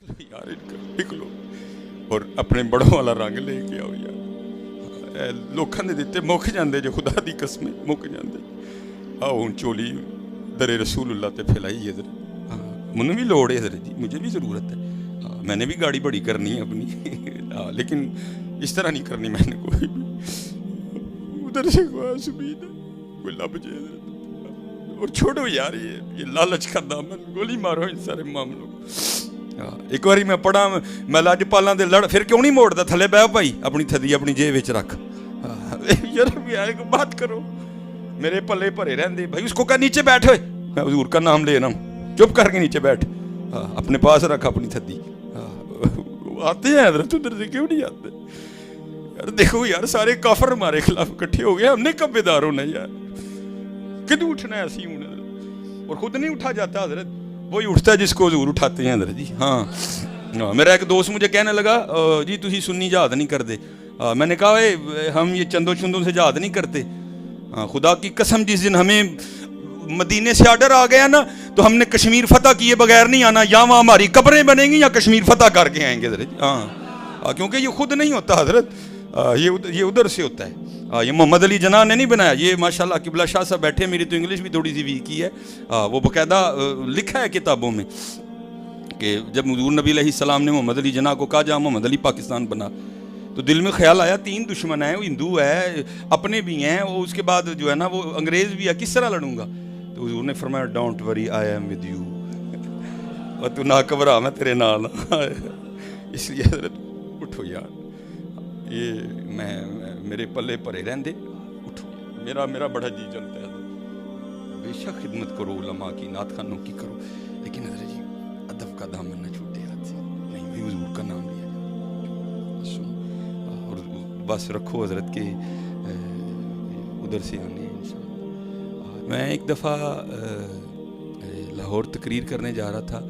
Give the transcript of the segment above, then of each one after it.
यार इनका निकलो और अपने बड़ों वाला रंग लेके आओ यार। लोगों ने दिते मुक जाते जो, खुदा दी कसमें मुक जाते। आओ हूँ चोली दरे रसूलुल्लाह ते फैलाई है इधर। हाँ मैंने भी लोड़ है इधर जी, मुझे भी ज़रूरत है। हाँ मैंने भी गाड़ी बड़ी करनी है अपनी। हाँ लेकिन इस तरह नहीं करनी मैंने कोई भी। उधर से उम्मीद है कोई लब जाए इधर। और छोड़ो यार ये लालच का दामन, गोली मारो इन सारे मामलों को। एक बारी मैं पढ़ा, मैं लाजपालां दे लड़ फिर क्यों नहीं मोड़ता, थले बह भाई अपनी थदी अपनी जेब विच रख। यार भी आए को बात करो, मेरे पल्ले भरे रहंदे भाई। उसको कह नीचे बैठ, मैं हुजूर का नाम ले रहा हूँ, चुप करके नीचे बैठ। अपने पास रख अपनी थदी। आते हैं हजरत उधर से, क्यों नहीं आते यार? देखो यार सारे काफर हमारे खिलाफ इकट्ठे हो गए, हमने कब बेदार होना यार? किद उठना है ऐसी हूं? और खुद नहीं उठा जाता हजरत, वही उठता है जिसको हुजूर उठाते हैं हजरत जी। हाँ मेरा एक दोस्त मुझे कहने लगा जी तुसी सुन्नी जहाद नहीं करते। मैंने कहा हम ये चंदों चुंदों से जहाद नहीं करते। खुदा की कसम जिस दिन हमें मदीने से आर्डर आ गया ना, तो हमने कश्मीर फतह किए बगैर नहीं आना। या वहाँ हमारी कब्रें बनेंगी या कश्मीर फतह करके आएंगे हजरत। हाँ क्योंकि ये खुद नहीं होता हजरत, ये उधर से होता है। ये मोहम्मद अली जना ने नहीं बनाया, ये माशाल्लाह किबला शाह साहब बैठे, मेरी तो इंग्लिश भी थोड़ी सी वीक ही है। वो बाकायदा लिखा है किताबों में कि जब हुजूर नबी अलैहिस्सलाम ने मोहम्मद अली जना को कहा जहाँ मोहम्मद अली पाकिस्तान बना, तो दिल में ख्याल आया तीन दुश्मन हैं, वो हिंदू है अपने भी हैं, वो उसके बाद जो है ना वो अंग्रेज़ भी है, किस तरह लड़ूंगा? तो हुजूर ने फरमाया don't worry I am with you, और तू ना घबरा मैं तेरे नाल। इसलिए हज़रत उठो यार, ये मैं मेरे पल्ले भरे रहंदे, उठो। मेरा बड़ा जी चलता है, बेशक खिदमत करो उलमा की, नात खानों की करो, लेकिन हज़रत जी अदब का दामन न छूटे हाथ से। नहीं भाई हुजूर का नाम लिया और बस रखो हज़रत के उधर से आने हैं इंशाअल्लाह। मैं एक दफ़ा लाहौर तकरीर करने जा रहा था,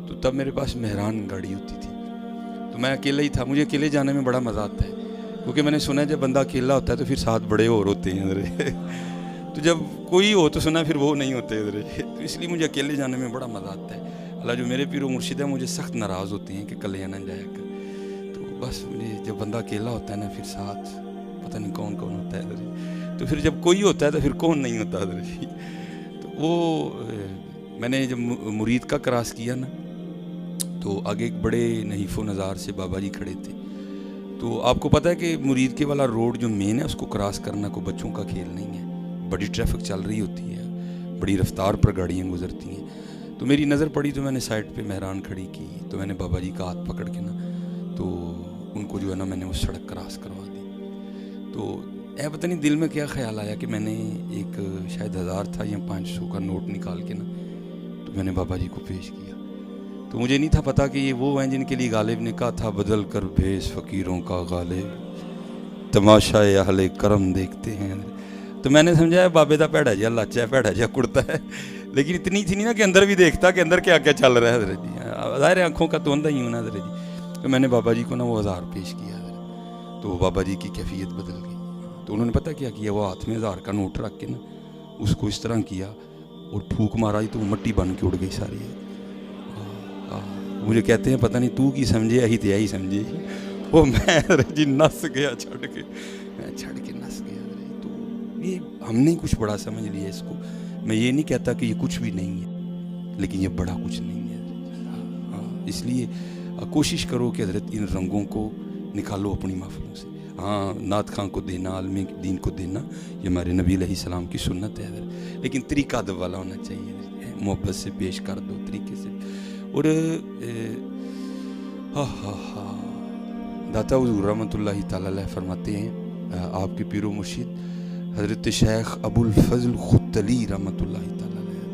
तो तब मेरे पास मेहरान गाड़ी होती थी, तो मैं अकेला ही था। मुझे अकेले जाने में बड़ा मज़ा आता है, क्योंकि मैंने सुना है जब बंदा अकेला होता है तो फिर साथ बड़े और होते हैं इधर। तो जब कोई हो तो सुना फिर वो नहीं होते इधर, तो इसलिए मुझे अकेले जाने में बड़ा मज़ा आता है। अल्लाह जो मेरे पीरो मुर्शिद है मुझे सख्त नाराज़ होते हैं कि कले ना जाया कर। तो बस मुझे जब बंदा अकेला होता है ना, फिर साथ पता नहीं कौन कौन होता है इधर। तो फिर जब कोई होता है तो फिर कौन नहीं होता इधर। तो वो मैंने जब मुरीद का क्रॉस किया ना, तो आगे एक बड़े नहीफ़ो नज़ार से बाबा जी खड़े थे। तो आपको पता है कि मुरीद के वाला रोड जो मेन है उसको क्रॉस करना कोई बच्चों का खेल नहीं है, बड़ी ट्रैफिक चल रही होती है, बड़ी रफ्तार पर गाड़ियाँ गुजरती हैं। तो मेरी नज़र पड़ी तो मैंने साइड पे मेहरान खड़ी की, तो मैंने बाबा जी का हाथ पकड़ के ना, तो उनको जो है ना मैंने वो सड़क क्रॉस करवा दी। तो पता नहीं दिल में क्या ख्याल आया कि मैंने एक शायद 1000 था या 500 का नोट निकाल के ना, तो मैंने बाबा जी को पेश किया। तो मुझे नहीं था पता कि ये वो हैं जिनके लिए गालिब ने कहा था बदल कर भेस फ़कीरों का गालिब, तमाशा अहले करम देखते हैं। तो मैंने समझा बाबे का भैड़ा जिहा लाचा है, भैड़ा जिहा कुड़ता है, लेकिन इतनी थी नहीं ना कि अंदर भी देखता कि अंदर क्या क्या चल रहा है हज़रत जी। ज़ाहिर आँखों का तो अंधा ही हूँ ना हज़रत जी। तो मैंने बाबा जी को ना वो 1000 पेश किया, तो बाबा जी की कैफियत बदल गई। तो उन्होंने पता क्या किया, वो हाथ में 1000 का नोट रख के ना उसको इस तरह किया और फूक मारा ही, तो वो मट्टी बन के उड़ गई सारी। मुझे कहते हैं पता नहीं तू की समझे, यही तो यही समझे। वो मैं जी नस गया छड़ के नस गया। तो ये हमने कुछ बड़ा समझ लिया इसको। मैं ये नहीं कहता कि ये कुछ भी नहीं है, लेकिन ये बड़ा कुछ नहीं है। इसलिए कोशिश करो कि हज़रत इन रंगों को निकालो अपनी महफिलों से। हाँ नात खां को देना, आलमी दीन को देना, ये हमारे नबी अलैहिस्सलाम की सुन्नत है, लेकिन तरीका अदब वाला होना चाहिए, मोहब्बत से पेश कर दो तरीके से। और दाता हुज़ूर रहमतुल्लाहि ताला अलैह फरमाते हैं, आपके पीरो मुर्शिद हज़रत शेख अबुल फज़ल खुतली रहमतुल्लाहि ताला अलैह,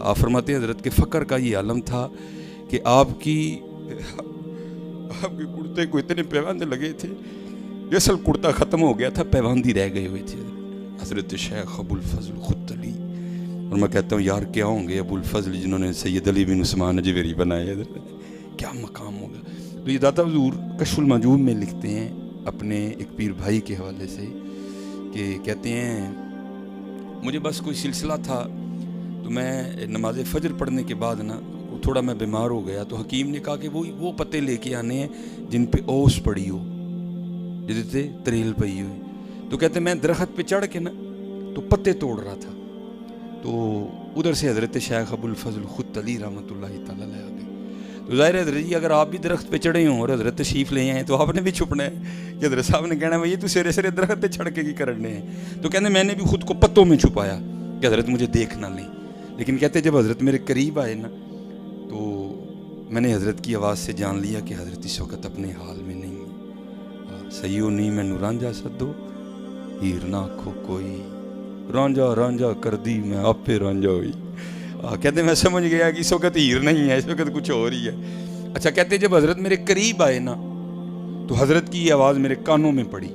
आप फरमाते हैं हज़रत के फ़क्र का ये आलम था कि आपके कुर्ते को इतने पैबंद लगे थे, असल कुर्ता ख़त्म हो गया था, पैबंदी रह गए हुए थे हज़रत शेख अबुल फज़ल खुतली। और मैं कहता हूँ यार क्या होंगे अबुल फज़ल जिन्होंने सैयद अली बिन उस्मान अजवेरी बनाए, क्या मकाम होगा। तो ये दाता हुज़ूर कश्फुल मजूब में लिखते हैं अपने एक पीर भाई के हवाले से कि कहते हैं मुझे बस कोई सिलसिला था, तो मैं नमाज फ़जर पढ़ने के बाद ना थोड़ा मैं बीमार हो गया तो हकीम ने कहा कि वो पत्ते लेके आने हैं जिन पे ओस पड़ी हो, जिससे तरेल पई हो। तो कहते मैं दरख्त पे चढ़ के ना तो पत्ते तोड़ रहा था, तो उधर से हज़रत शेख अबुल फजल खुद अली रहमतुल्लाहि तआला अलैह आ गए। तो ज़ाहिर है हज़रत जी अगर आप भी दरख्त पे चढ़े हों और हज़रत तशरीफ़ ले आए तो आपने भी छुपना है कि हज़रत साहब ने कहना है भाई तू सिरे सिरे दरख्त पे चढ़ के की करने हैं। तो कहते मैंने भी खुद को पत्तों में छुपाया कि हज़रत मुझे देख ना लें, लेकिन कहते जब हज़रत मेरे करीब आए ना तो मैंने हज़रत की आवाज़ से जान लिया कि हज़रत इस वक्त अपने हाल में नहीं है। सही हो नहीं मैनू रांझा सदो हीर ना आखो कोई, रांझा रांझा कर दी मैं आपे रांझा हुई। कहते मैं समझ गया कि इस वक्त हीर नहीं है, इस वक्त कुछ और ही है। अच्छा कहते जब हज़रत मेरे करीब आए ना तो हज़रत की आवाज़ मेरे कानों में पड़ी।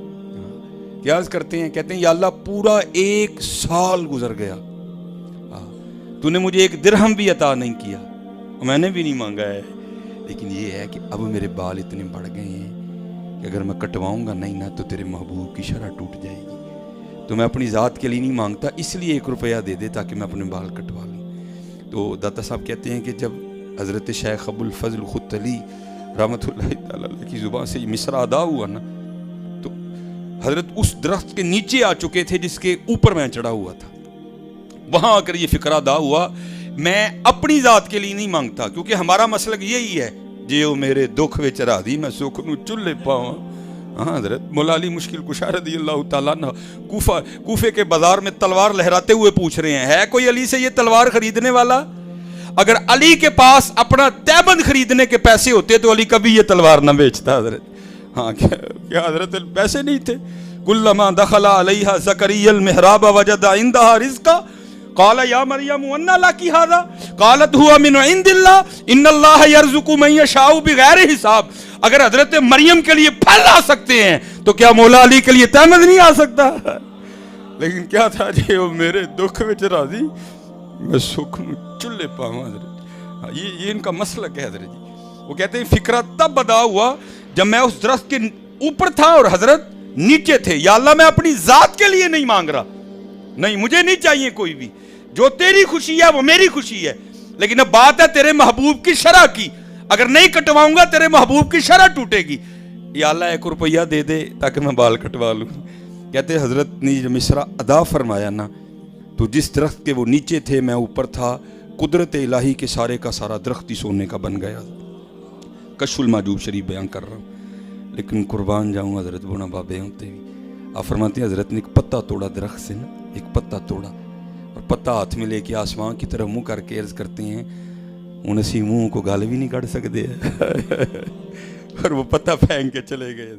क्या अर्ज़ करते हैं, कहते हैं या अल्लाह पूरा 1 साल गुजर गया, तूने मुझे 1 दिरहम भी अता नहीं किया, मैंने भी नहीं मांगा है, लेकिन ये है कि अब मेरे बाल इतने बढ़ गए हैं कि अगर मैं कटवाऊंगा नहीं ना तो तेरे महबूब की शरह टूट जाएगी। तो मैं अपनी ज़ात के लिए नहीं मांगता, इसलिए 1 रुपया दे दे ताकि मैं अपने बाल कटवा लूँ। तो दाता साहब कहते हैं कि जब हज़रत शेख अबुल फजल खुद अली रहमतुल्लाहि तआला अलैह की ज़ुबान से ये मिसरा अदा हुआ ना तो हज़रत उस दरख्त के नीचे आ चुके थे जिसके ऊपर मैं चढ़ा हुआ था। वहाँ आकर ये फ़िक्रा अदा हुआ मैं अपनी ज़ात के लिए नहीं मांगता, क्योंकि हमारा मसलक यही है जे मेरे दुख विच राधी मैं सुख नू चुल्ले पावां। हाँ हज़रत मौला अली मुश्किल कुशा रज़ियल्लाहु ताला अन्हु कूफे के बाजार में तलवार लहराते हुए पूछ रहे हैं, है कोई अली से ये तलवार खरीदने वाला? अगर अली के पास अपना तैबंद खरीदने के पैसे होते तो अली कभी ये तलवार न बेचता हज़रत। हाँ क्या हज़रत पैसे नहीं थे? कुल्लमा दखला अलैहा ज़करियल मेहराब वजदा इंदहा रिज़्का क़ाला या मरियम अन्ना लकी हाज़ा क़ालत हुवा मिन इंदिल्लाह इन्नल्लाह यर्ज़ुक़ु मन यशाउ बिग़ैरि हिसाब। अगर हज़रत मरियम के लिए फल आ सकते हैं तो क्या मौला अली के लिए तहमद नहीं आ सकता? लेकिन क्या था जी वो मेरे दुख विच राज़ी मैं सुख में चुल्ले पावां हज़रत। ये इनका मसलक है हज़रत जी। वो कहते हैं फिक्रा तब अदा हुआ जब मैं उस दरख्त के ऊपर था और हज़रत नीचे थे। या अल्लाह मैं अपनी ज़ात के लिए नहीं मांग रहा, नहीं मुझे नहीं चाहिए कोई भी, जो तेरी खुशी है वो मेरी खुशी है, लेकिन अब बात है तेरे महबूब की शरह की, अगर नहीं कटवाऊंगा तेरे महबूब की शरह टूटेगी। या अल्लाह 1 रुपया दे दे ताकि मैं बाल कटवा लूँ। कहते हज़रत ने जब मिसरा अदा फरमाया ना तो जिस दरख्त के वो नीचे थे मैं ऊपर था, कुदरत इलाही के सारे का सारा दरख्त ही सोने का बन गया। कशफुल माजूब शरीफ बयान कर रहा हूँ, लेकिन कुर्बान जाऊँ हज़रत बुना बाबे होते भी। आप फरमाते हैं हज़रत ने एक पत्ता तोड़ा दरख्त से ना, एक पत्ता तोड़ा और पत्ता हाथ में लेके आसमान की तरफ मुँह करके अर्ज़ करते हैं उन असी मुँह को गाल भी नहीं कढ़ सकते और वो पत्ता फेंक के चले गए।